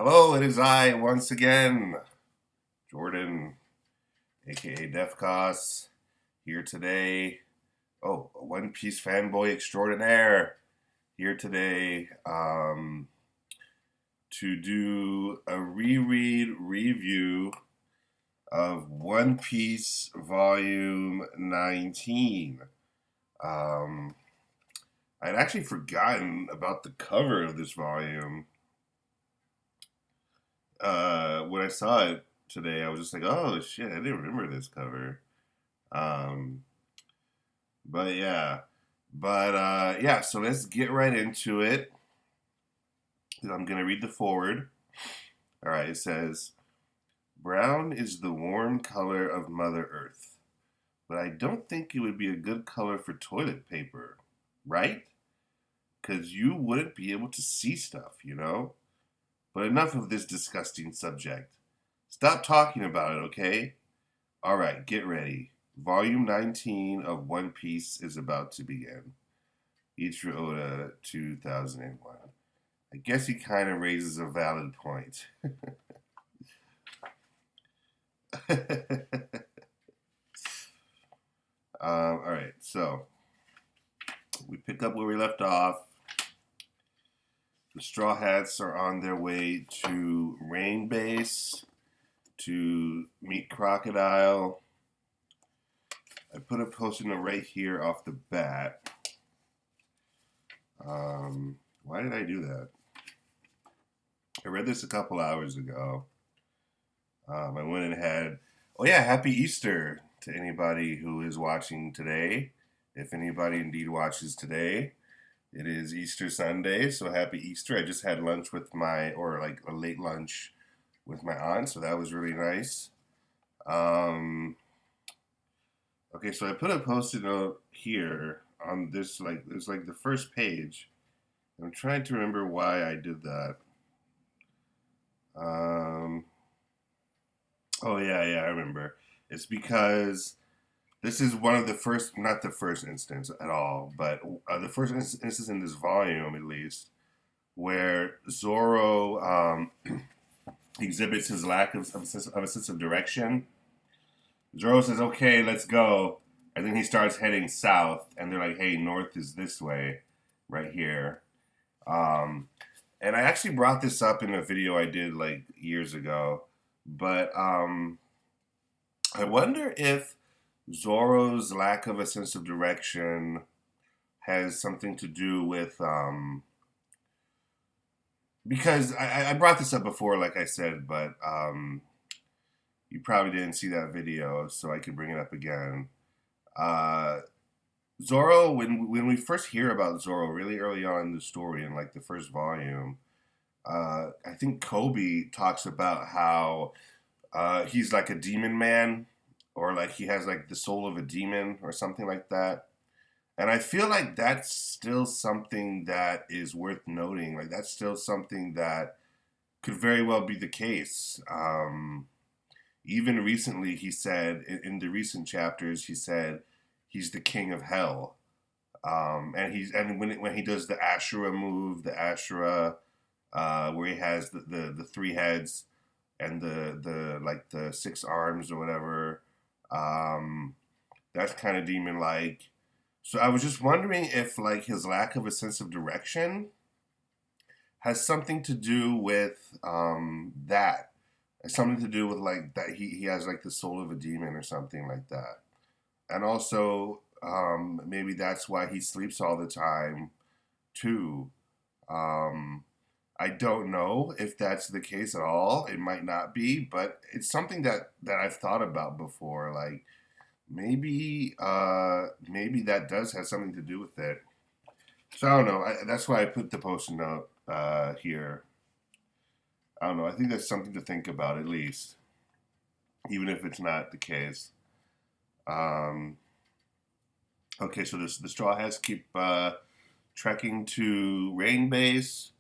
Hello, it is I once again, Jordan, aka Defcos, here today. Oh, a One Piece fanboy extraordinaire, here today to do a reread review of One Piece Volume 19. Um, I'd actually forgotten about the cover of this volume. When I saw it today, I was just like, "Oh shit, I didn't remember this cover." Um, but yeah, yeah. So let's get right into it. I'm gonna read the forward. All right, it says, "Brown is the warm color of Mother Earth, but I don't think it would be a good color for toilet paper, right? Because you wouldn't be able to see stuff, you know." But enough of this disgusting subject. Stop talking about it, okay? All right, get ready. Volume 19 of One Piece is about to begin. Ichiro Oda, 2001. I guess he kind of raises a valid point. All right, so we pick up where we left off. The Straw Hats are on their way to Rain Base to meet Crocodile. I put a post-it note right here off the bat. Why did I do that? I read this a couple hours ago. I went and had, oh yeah, happy Easter to anybody who is watching today. If anybody indeed watches today, it is Easter Sunday, so happy Easter. I just had lunch with or like a late lunch with my aunt, so that was really nice. Okay, so I put a post-it note here on this, like, it's like the first page. I'm trying to remember why I did that. Um, oh yeah, I remember. It's because this is one of the first, not the first instance at all, but the first instance in this volume, at least, where Zoro exhibits his lack of a sense of direction. Zoro says, "Okay, let's go," and then he starts heading south, and they're like, "Hey, north is this way, right here." Um, and I actually brought this up in a video I did like years ago, but I wonder if Zoro's lack of a sense of direction has something to do with because I brought this up before, like I said, but you probably didn't see that video, so I could bring it up again. Uh, Zoro, when we first hear about Zoro, really early on in the story, in like the first volume, I think Kobe talks about how he's like a demon man, or like he has like the soul of a demon, or something like that. And I feel like that's still something that is worth noting. Like that's still something that could very well be the case. Even recently, he said in the recent chapters, he said he's the king of hell. And when he does the Ashura move, the Ashura, where he has the three heads and the like the six arms or whatever, that's kind of demon like. So I was just wondering if like his lack of a sense of direction has something to do with that. It's something to do with like that he has like the soul of a demon or something like that. And also maybe that's why he sleeps all the time too. Um, I don't know if that's the case at all. It might not be, but it's something that I've thought about before. Like maybe that does have something to do with it. So I don't know. That's why I put the post-it note here. I don't know. I think that's something to think about at least, even if it's not the case. Um, okay, so the Straw Hats keep trekking to Rain Base.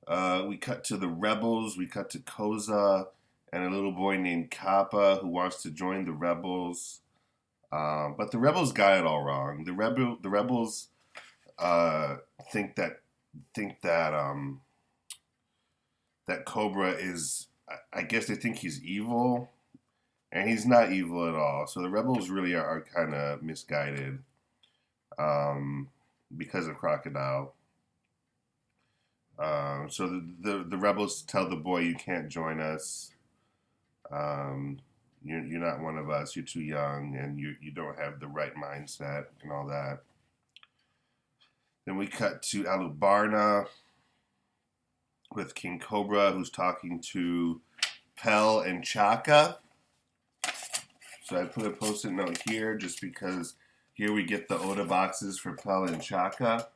We cut to the rebels. We cut to Koza and a little boy named Kappa who wants to join the rebels. But the rebels got it all wrong. The rebels uh, think that that Cobra is, I guess they think he's evil, and he's not evil at all. So the rebels really are kind of misguided um, because of Crocodile. So the rebels tell the boy, "You can't join us. Um, you're not one of us. You're too young, and you don't have the right mindset and all that." Then we cut to Alubarna with King Cobra, who's talking to Pell and Chaka. So I put a post-it note here just because here we get the Oda boxes for Pell and Chaka.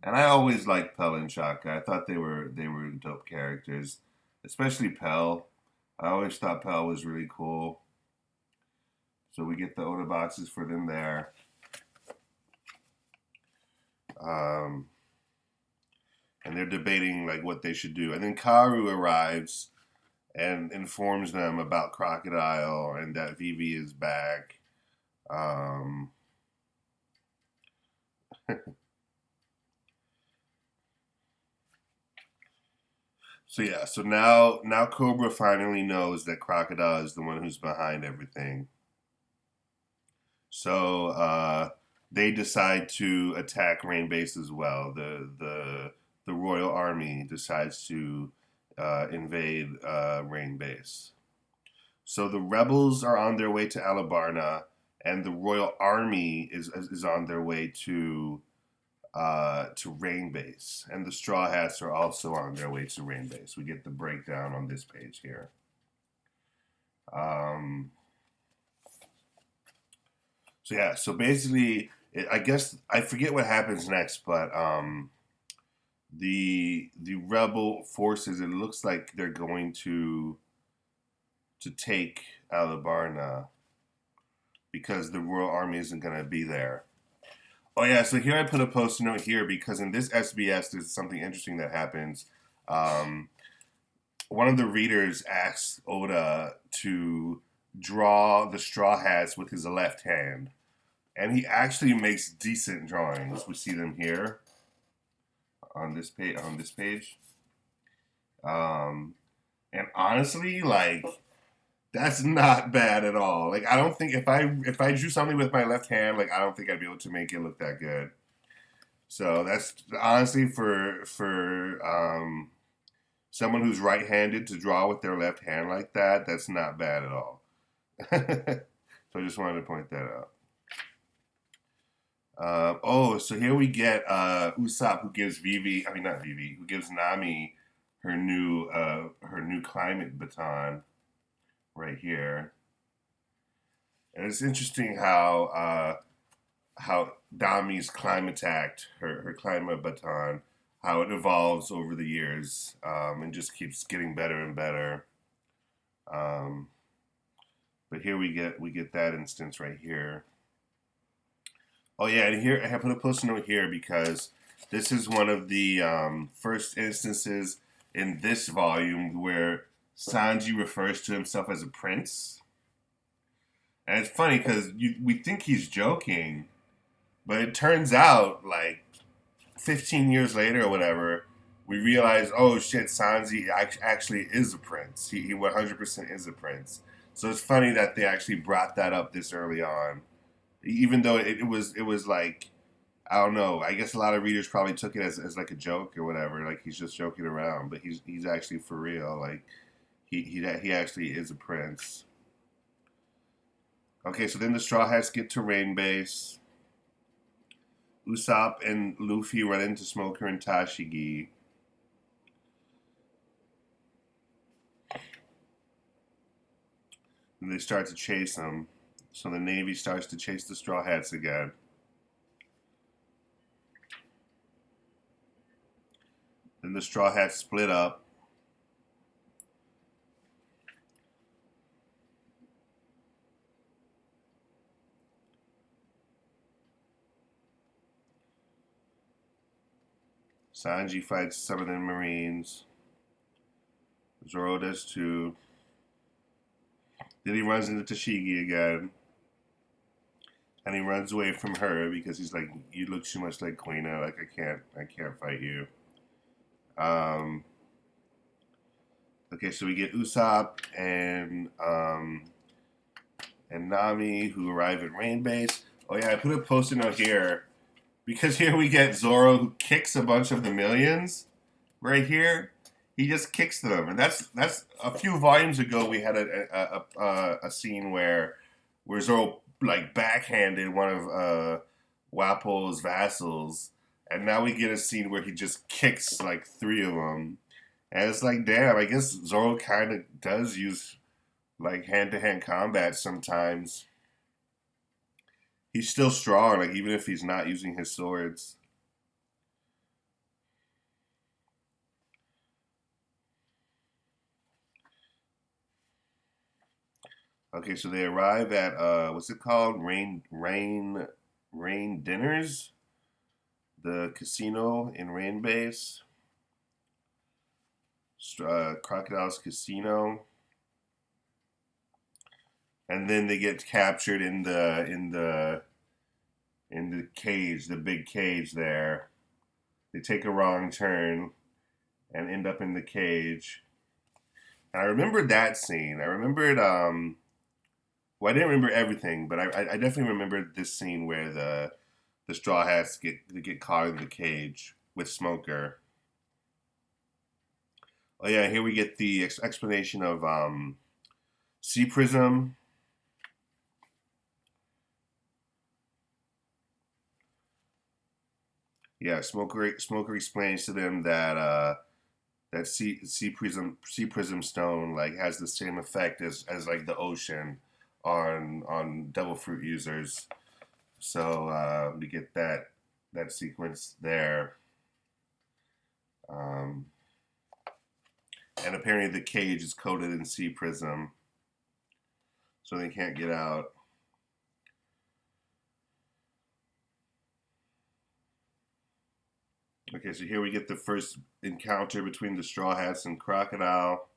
And I always liked Pell and Chaka. I thought they were dope characters, especially Pell. I always thought Pell was really cool. So we get the Oda boxes for them there. Um, and they're debating like what they should do. And then Karu arrives and informs them about Crocodile and that Vivi is back. Um, so yeah, so now Cobra finally knows that Crocodile is the one who's behind everything. So they decide to attack Rain Base as well. The Royal Army decides to invade Rain Base. So the rebels are on their way to Alabarna, and the Royal Army is on their way to Rain Base, and the Straw Hats are also on their way to Rain Base. We get the breakdown on this page here. Um, so yeah, so basically, I guess I forget what happens next, but the rebel forces. It looks like they're going to take Alabarna because the Royal Army isn't going to be there. Oh yeah, so here I put a post-it note here because in this SBS there's something interesting that happens. Um, One of the readers asks Oda to draw the Straw Hats with his left hand, and he actually makes decent drawings. We see them here on this page. Um, and honestly, like that's not bad at all. Like I don't think if I drew something with my left hand, like I don't think I'd be able to make it look that good. So that's honestly for someone who's right-handed to draw with their left hand like that. That's not bad at all. So I just wanted to point that out. So here we get Usopp, who gives Vivi, I mean not Vivi, who gives Nami her new climate baton right here. And it's interesting how Nami's climate act, her climate baton, how it evolves over the years and just keeps getting better and better. Um, but here we get that instance right here. Oh yeah, and here I have put a post note here because this is one of the first instances in this volume where Sanji refers to himself as a prince, and it's funny because we think he's joking, but it turns out like 15 years later or whatever, we realize, oh shit, Sanji actually is a prince. He 100% is a prince. So it's funny that they actually brought that up this early on, even though it was like I don't know. I guess a lot of readers probably took it as like a joke or whatever. Like he's just joking around, but he's actually for real. Like he actually is a prince. Okay, so then the Straw Hats get to Rain Base. Usopp and Luffy run into Smoker and Tashigi. And they start to chase them. So the Navy starts to chase the Straw Hats again. Then the Straw Hats split up. Sanji fights some of the Marines. Zoro does too. Then he runs into Tashigi again. And he runs away from her because he's like, you look too much like Quina. Like I can't fight you. Um, Okay, so we get Usopp and Nami who arrive at Rain Base. Oh yeah, I put a post-it note here because here we get Zoro who kicks a bunch of the millions. Right here, he just kicks them, and that's a few volumes ago. We had a scene where Zoro like backhanded one of Wapple's vassals, and now we get a scene where he just kicks like three of them, and it's like, damn, I guess Zoro kind of does use like hand-to-hand combat sometimes. He's still strong, like even if he's not using his swords. Okay, so they arrive at what's it called? Rain Dinners, the casino in Rain Base, Crocodile's casino, and then they get captured in the cage, the big cage there. They take a wrong turn and end up in the cage. And I remembered that scene. I remembered well, I didn't remember everything, but I definitely remembered this scene where the Straw Hats get caught in the cage with Smoker. Oh yeah, here we get the explanation of Sea Prism. Yeah, Smoker explains to them that that sea prism stone like has the same effect as like the ocean on devil fruit users. So we get that sequence there. Um, and apparently the cage is coated in sea prism, so they can't get out. Okay, so here we get the first encounter between the Straw Hats and Crocodile.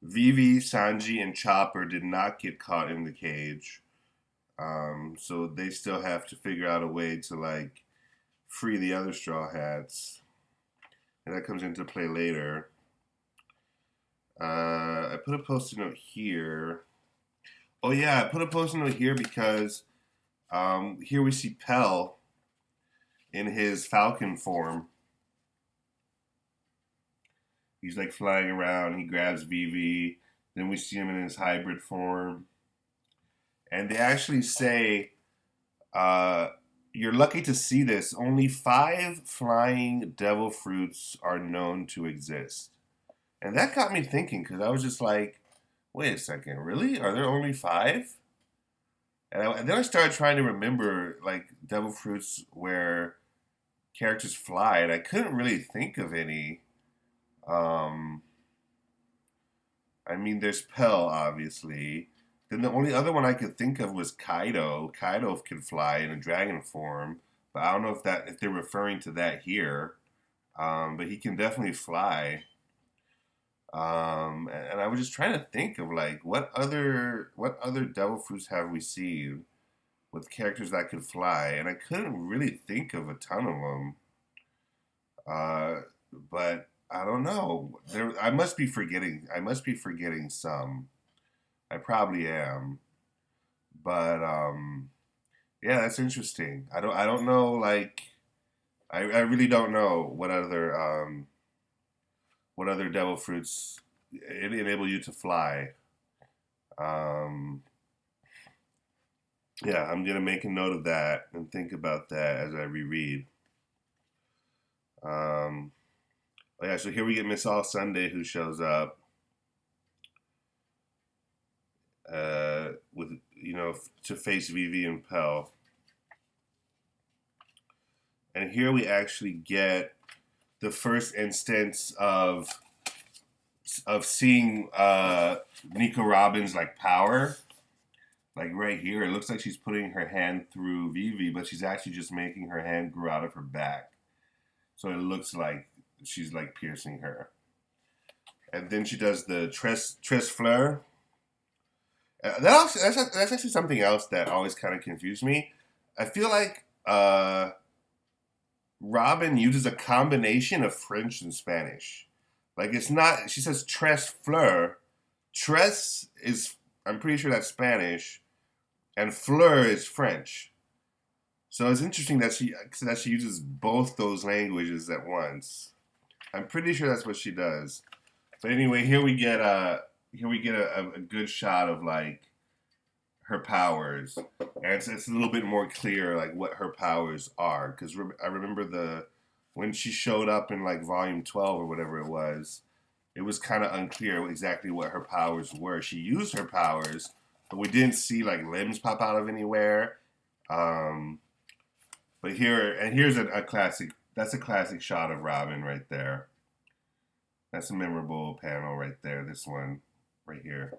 Vivi, Sanji, and Chopper did not get caught in the cage. So they still have to figure out a way to like free the other Straw Hats. And that comes into play later. I put a post-it note here. Oh yeah, I put a post-it note here because here we see Pell in his falcon form. He's like flying around. He grabs Vivi. Then we see him in his hybrid form. And they actually say, you're lucky to see this. Only 5 flying devil fruits are known to exist. And that got me thinking because I was just like, wait a second, really? Are there only 5? And then I started trying to remember like devil fruits where characters fly, and I couldn't really think of any. Um, I mean, there's Pell, obviously. Then the only other one I could think of was Kaido. Kaido can fly in a dragon form, but I don't know if they're referring to that here. But he can definitely fly. And I was just trying to think of like what other devil fruits have we seen with characters that could fly, and I couldn't really think of a ton of them. Uh, but I don't know. I must be forgetting. I must be forgetting some. I probably am. But yeah, that's interesting. I don't know. Like, I really don't know what other devil fruits enable you to fly. Um, yeah, I'm gonna make a note of that and think about that as I reread. Um, oh yeah, so here we get Miss All Sunday who shows up with to face Vivi and Pell, and here we actually get the first instance of seeing Nico Robin's like power. Like right here, it looks like she's putting her hand through Vivi, but she's actually just making her hand grow out of her back. So it looks like she's like piercing her. And then she does the tres fleur. That's actually something else that always kind of confused me. I feel like Robin uses a combination of French and Spanish. Like it's not. She says tres fleur. Tres is. I'm pretty sure that's Spanish, and fleur is French. So it's interesting that she uses both those languages at once. I'm pretty sure that's what she does. But anyway, here we get a good shot of like her powers, and it's a little bit more clear like what her powers are. Because I remember when she showed up in like volume 12 or whatever it was kind of unclear exactly what her powers were. She used her powers, but we didn't see like limbs pop out of anywhere. Um, but here's a classic. That's a classic shot of Robin right there. That's a memorable panel right there. This one, right here.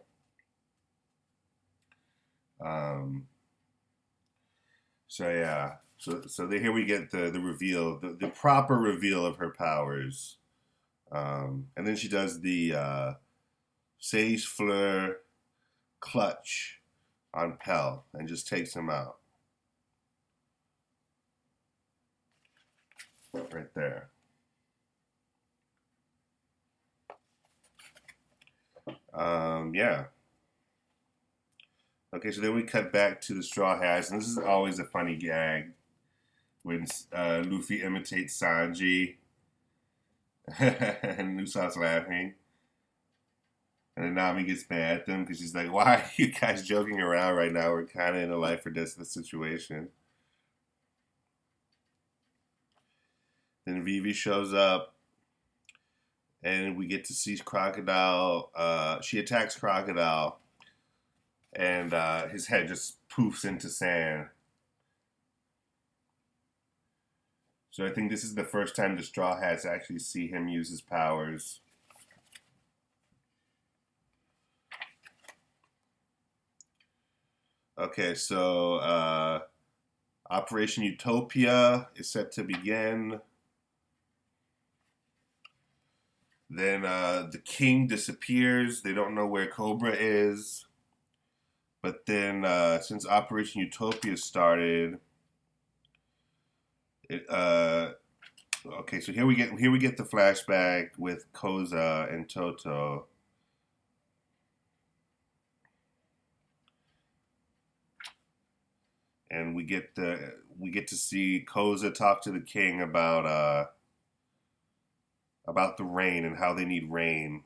Um, so yeah, here we get the reveal, the proper reveal of her powers, and then she does the Sage Fleur clutch on Pell and just takes him out right there. Yeah. Okay, so then we cut back to the Straw Hats, and this is always a funny gag when Luffy imitates Sanji, and Usopp's laughing, and then Nami gets mad at them because she's like, "Why are you guys joking around right now? We're kind of in a life or death situation." Then Vivi shows up, and we get to see Crocodile. She attacks Crocodile, and his head just poofs into sand. So I think this is the first time the Straw Hats actually see him use his powers. Okay, so Operation Utopia is set to begin. Then the king disappears. They don't know where Cobra is. But then since Operation Utopia started, okay, so here we get the flashback with Koza and Toto. And we get to see Koza talk to the king about the rain and how they need rain,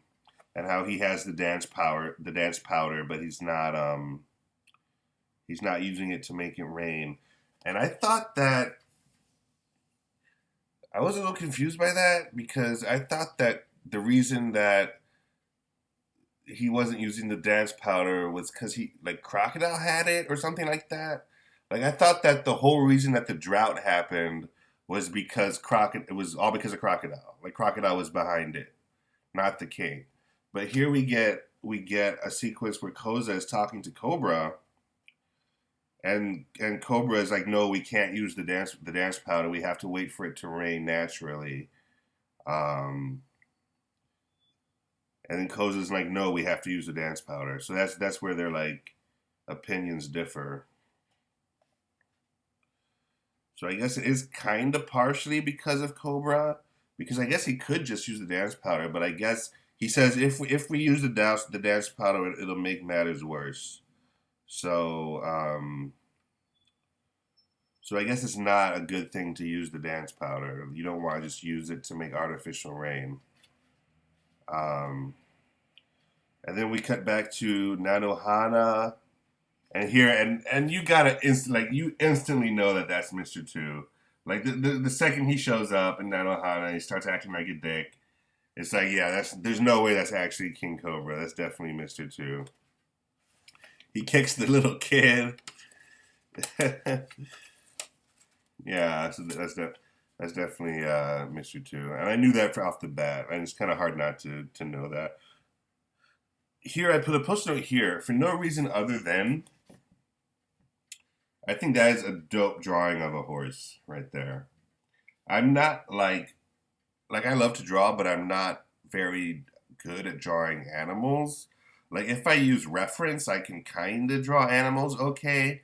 and how he has the dance powder, but he's not using it to make it rain. And I thought that I was a little confused by that, because I thought that the reason that he wasn't using the dance powder was because he like Crocodile had it or something like that. Like I thought that the whole reason that the drought happened was because it was all because of Crocodile. Like Crocodile was behind it, not the king. But here we get a sequence where Koza is talking to Cobra, and Cobra is like, no, we can't use the dance powder. We have to wait for it to rain naturally. Um, and then Koza's like, no, we have to use the dance powder. So that's where their like opinions differ. So I guess it is kind of partially because of Cobra, because I guess he could just use the dance powder, but I guess he says if we use the dance powder, it'll make matters worse. So so I guess it's not a good thing to use the dance powder. You don't want to just use it to make artificial rain. Um, and then we cut back to Nanohana, and here and you gotta you instantly know that that's Mr. Two. Like the second he shows up in Nanohana, he starts acting like a dick. It's like, yeah, there's no way that's actually King Cobra. That's definitely Mr. Two. He kicks the little kid. Yeah, so that's definitely Mr. Two, and I knew that off the bat. And it's kind of hard not to know that. Here, I put a post note here for no reason other than I think that is a dope drawing of a horse right there. I'm not like I love to draw, but I'm not very good at drawing animals. Like if I use reference, I can kind of draw animals okay.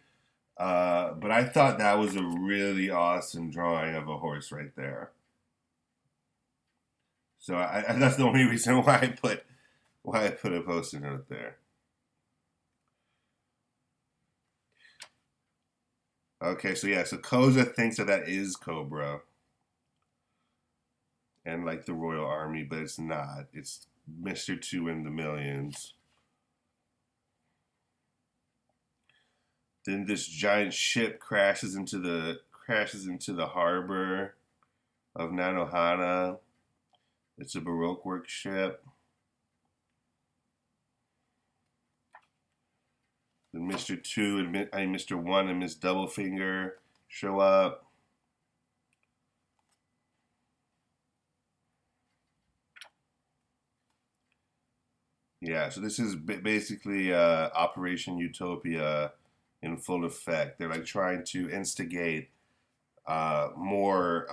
But I thought that was a really awesome drawing of a horse right there. So that's the only reason why I put a post-it note there. Okay, so yeah, so Koza thinks that is Cobra and like the Royal Army, but it's not. It's Mister Two in the Millions. Then this giant ship crashes into the harbor of Nanohana. It's a Baroque work ship. Then Mr. Two and Mr. One and Miss Doublefinger show up. Yeah, so this is basically Operation Utopia in full effect. They're like trying to instigate more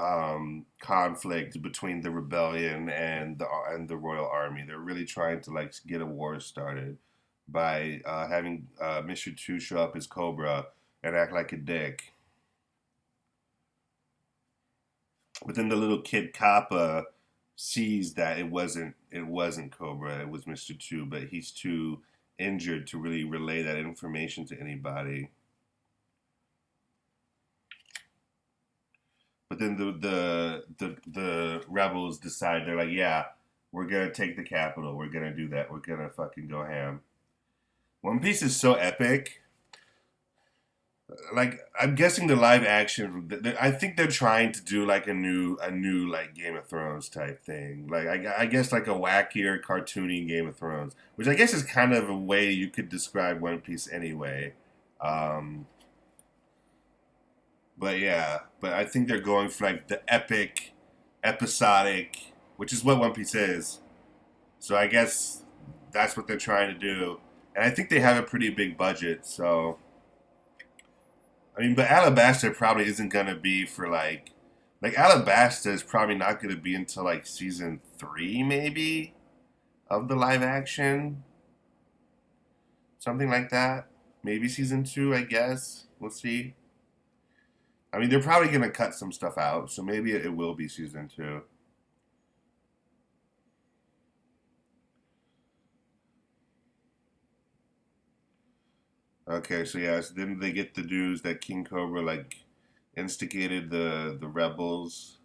conflict between the rebellion and the royal army. They're really trying to like get a war started by having Mr. Two show up as Cobra and act like a dick. But then the little kid Kappa sees that it wasn't Cobra, it was Mr. Two, but he's too injured to really relay that information to anybody. But then the rebels decide they're like, yeah, we're gonna take the capital. We're gonna do that. We're gonna fucking go ham. One Piece is so epic. Like I'm guessing the live action. I think they're trying to do like a new like Game of Thrones type thing. Like I guess like a wackier, cartoony Game of Thrones, which I guess is kind of a way you could describe One Piece anyway. Um, but yeah, but I think they're going for like the epic, episodic, which is what One Piece is. So I guess that's what they're trying to do, and I think they have a pretty big budget. So I mean, but Alabasta probably isn't gonna be for like Alabasta is probably not gonna be until like season three maybe of the live action, something like that. Maybe season two, I guess. We'll see. I mean, they're probably gonna cut some stuff out, so maybe it will be season two. Okay, so yeah, so then they get the news that King Cobra like instigated the rebels,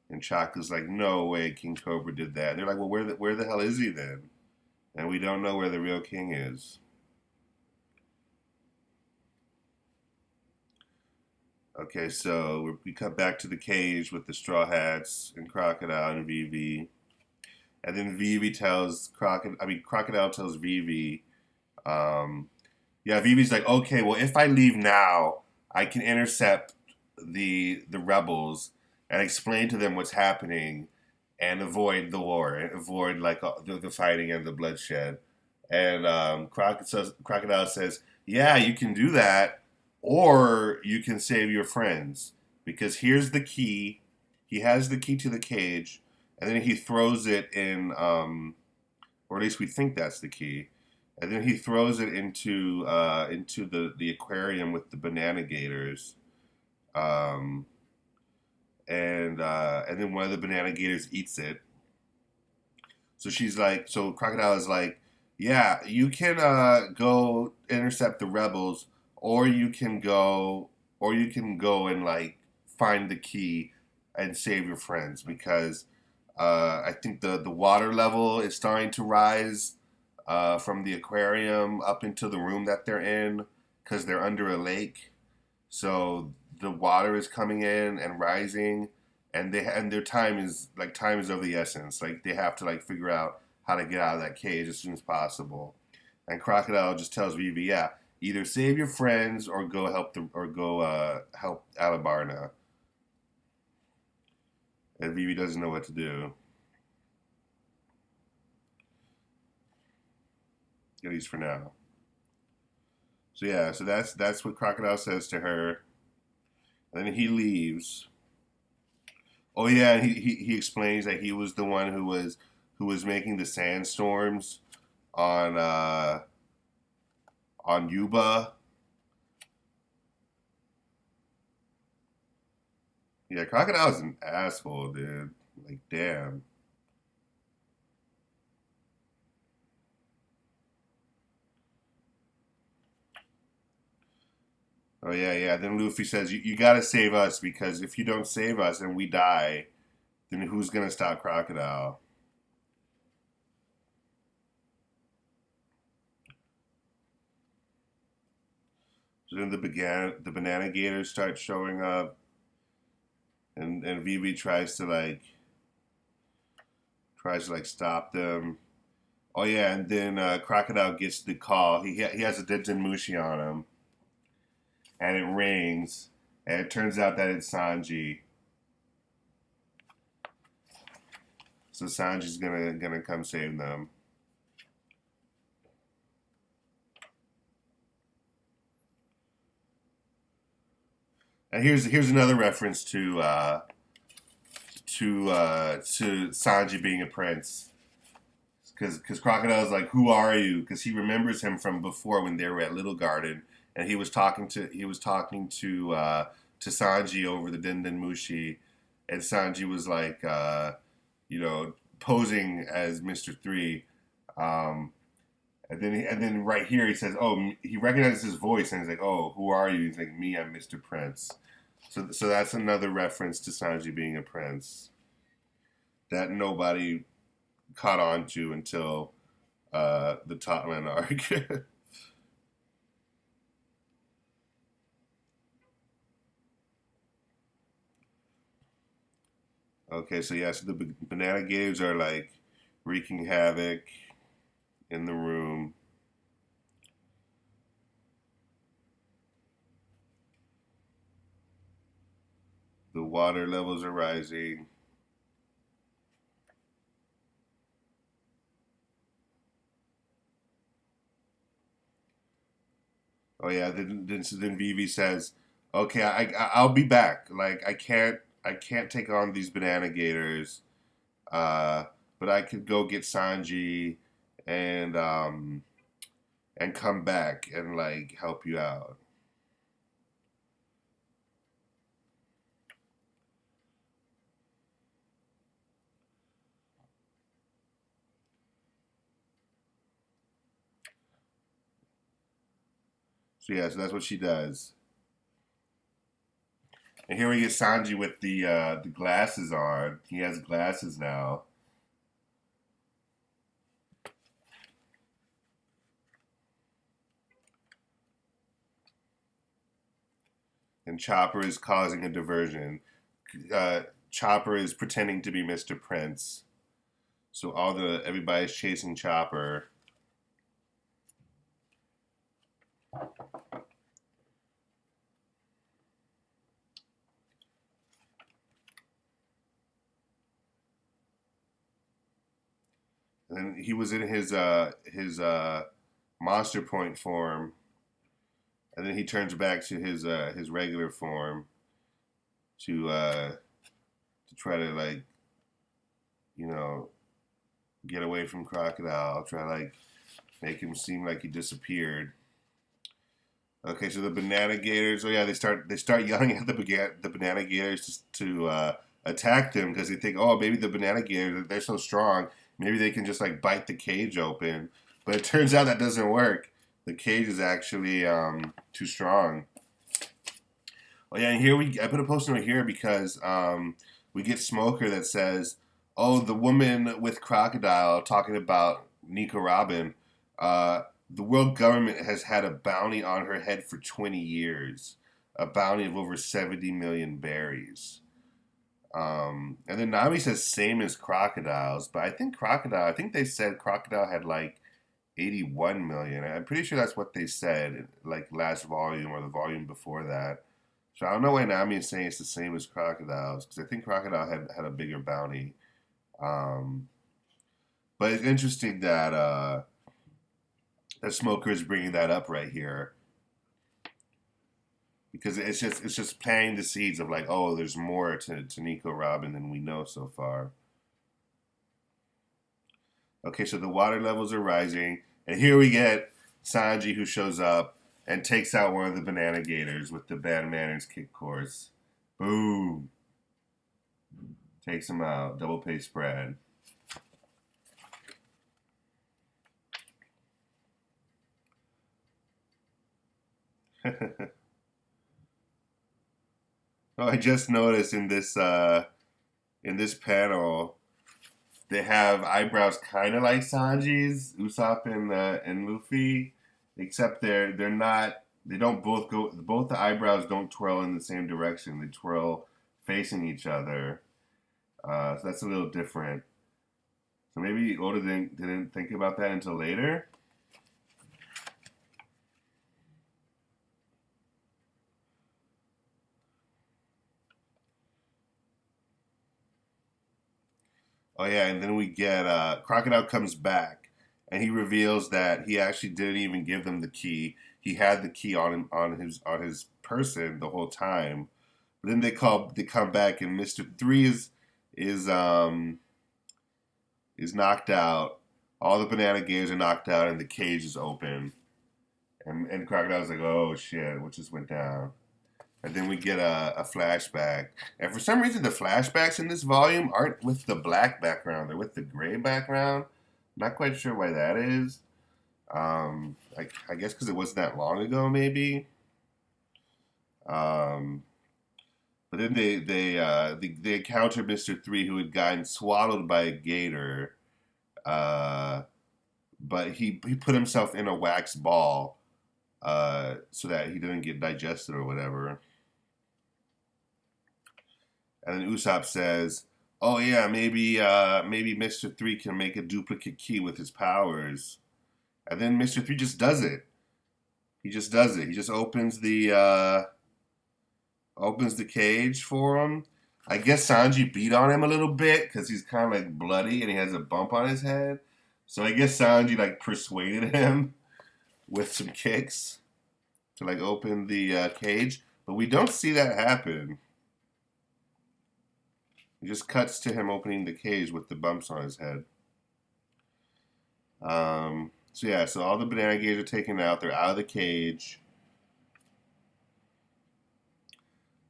and Chaka's like, no way, King Cobra did that. And they're like, well, where the hell is he then? And we don't know where the real king is. Okay, so we cut back to the cage with the Straw Hats and Crocodile and Vivi, and then Vivi tells Crocodile tells Vivi, um, yeah, Vivi's like, okay, well, if I leave now, I can intercept the rebels and explain to them what's happening and avoid the war and avoid like the fighting and the bloodshed. And Crocodile says, yeah, you can do that, or you can save your friends because here's the key. He has the key to the cage, and then he throws it in, or at least we think that's the key. And then he throws it into the aquarium with the banana gators, um, and then one of the banana gators eats it. So Crocodile is like, yeah, you can go intercept the rebels, or you can go and like find the key and save your friends because I think the water level is starting to rise from the aquarium up into the room that they're in because they're under a lake. So the water is coming in and rising, and their time is of the essence. Like they have to like figure out how to get out of that cage as soon as possible. And Crocodile just tells Vivi, yeah, either save your friends or go help Alabarna. And Vivi doesn't know what to do, at least for now. So yeah, so that's what Crocodile says to her. And then he leaves. Oh yeah, and he explains that he was the one who was making the sandstorms on on Yuba. Yeah, Crocodile's an asshole, dude. Like, damn. Oh yeah, yeah. Then Luffy says, "You gotta save us because if you don't save us and we die, then who's gonna stop Crocodile?" So then the banana gators start showing up, and Vivi tries to like stop them. Oh yeah, and then Crocodile gets the call. He has a Denmushi on him, and it rings, and it turns out that it's Sanji. So Sanji's gonna come save them. And here's another reference to Sanji being a prince. Because Crocodile's like, "Who are you?" Because he remembers him from before when they were at Little Garden, and he was talking to Sanji over the Mushi, and Sanji was like, you know, posing as Mr. Three, um, and then right here he says, "Oh," he recognizes his voice, and he's like, "Oh, who are you?" He's like, "Me, I'm Mr. Prince." So that's another reference to Sanji being a prince that nobody caught on to until the Totland arc. Okay, so yeah, so the banana gators are like wreaking havoc in the room. The water levels are rising. Oh yeah, then Vivi says, "Okay, I'll be back. Like I can't take on these banana gators, uh, but I could go get Sanji and um and come back and like help you out." So yeah, so that's what she does. And here we get Sanji with the glasses on. He has glasses now. And Chopper is causing a diversion. Uh, Chopper is pretending to be Mr. Prince. So everybody's chasing Chopper. And then he was in his monster point form, and then he turns back to his regular form to to try to like you know get away from Crocodile. Try to like make him seem like he disappeared. Okay, so the banana gators. Oh yeah, they start yelling at the banana gators to attack them because they think, oh, maybe the banana gators, they're so strong, maybe they can just like bite the cage open. But it turns out that doesn't work. The cage is actually too strong. Oh yeah, and I put a post note here because we get Smoker that says, "Oh, the woman with Crocodile talking about Nico Robin. Uh, the world government has had a bounty on her head for 20 years, a bounty of over 70 million berries." And then Nami says same as crocodiles, but I think they said crocodile had like 81 million. I'm pretty sure that's what they said, like last volume or the volume before that. So I don't know why Nami is saying it's the same as crocodiles because I think crocodile had a bigger bounty. Um, but it's interesting that Smoker is bringing that up right here because it's just planting the seeds of like, oh, there's more to Nico Robin than we know so far. Okay, so the water levels are rising, and here we get Sanji who shows up and takes out one of the banana gators with the bad manners kick course. Boom. Takes him out. Double pay spread. Oh, I just noticed in this panel they have eyebrows kind of like Sanji's, Usopp and Luffy, except they're not. They don't both go. Both the eyebrows don't twirl in the same direction. They twirl facing each other. So that's a little different. So maybe Oda didn't think about that until later. Oh yeah, and then we get Crocodile comes back, and he reveals that he actually didn't even give them the key. He had the key on him on his person the whole time. But then they come back, and Mister Three is um is knocked out. All the banana games are knocked out, and the cage is open. And Crocodile's like, oh shit, what just went down? And then we get a flashback. And for some reason, the flashbacks in this volume aren't with the black background, they're with the gray background. Not quite sure why that is. I guess because it wasn't that long ago, maybe. Um, but then they encounter Mister Three, who had gotten swallowed by a gator. Uh, but he put himself in a wax ball so that he didn't get digested or whatever. And then Usopp says, "Oh yeah, maybe Mister Three can make a duplicate key with his powers." And then Mister Three just does it. He just does it. He just opens the cage for him. I guess Sanji beat on him a little bit because he's kind of like bloody and he has a bump on his head. So I guess Sanji like persuaded him with some kicks to like open the cage, but we don't see that happen. It just cuts to him opening the cage with the bumps on his head. So yeah, so all the banana games are taken out. They're out of the cage.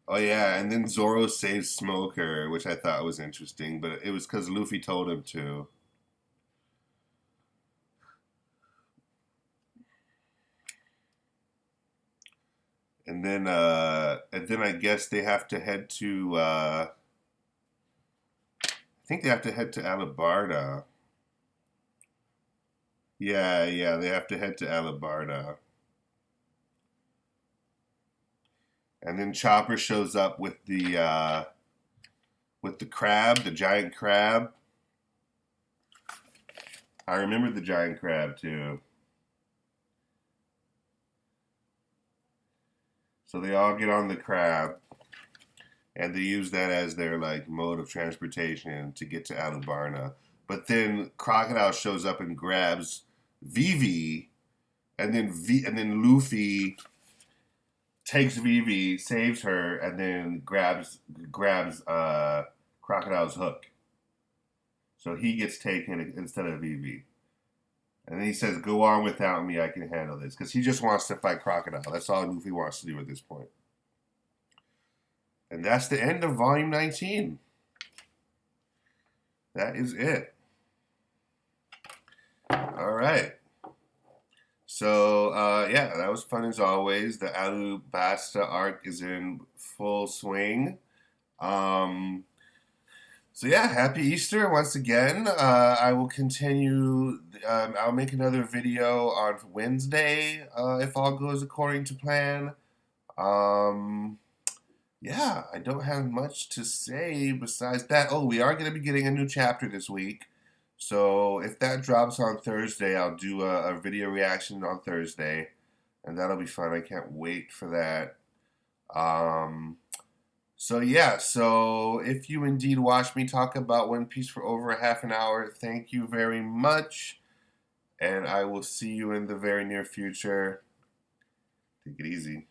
Oh yeah, and then Zoro saves Smoker, which I thought was interesting, but it was because Luffy told him to. And then I guess they have to head to. I think they have to head to Alabarda. Yeah, they have to head to Alabarda. And then Chopper shows up with the crab, the giant crab. I remember the giant crab too. So they all get on the crab, and they use that as their like mode of transportation to get to Alabarna. But then Crocodile shows up and grabs Vivi, and then Luffy takes Vivi, saves her, and then grabs Crocodile's hook. So he gets taken instead of Vivi. And then he says, "Go on without me. I can handle this." Because he just wants to fight Crocodile. That's all Luffy wants to do at this point. And that's the end of Volume 19. That is it. All right. So, yeah, that was fun as always. The Alabasta arc is in full swing. Um, so, yeah, happy Easter once again. I will continue. I'll make another video on Wednesday if all goes according to plan. Um, yeah, I don't have much to say besides that. Oh, we are going to be getting a new chapter this week. So if that drops on Thursday, I'll do a video reaction on Thursday. And that'll be fun. I can't wait for that. So yeah, so if you indeed watched me talk about One Piece for over a half an hour, thank you very much. And I will see you in the very near future. Take it easy.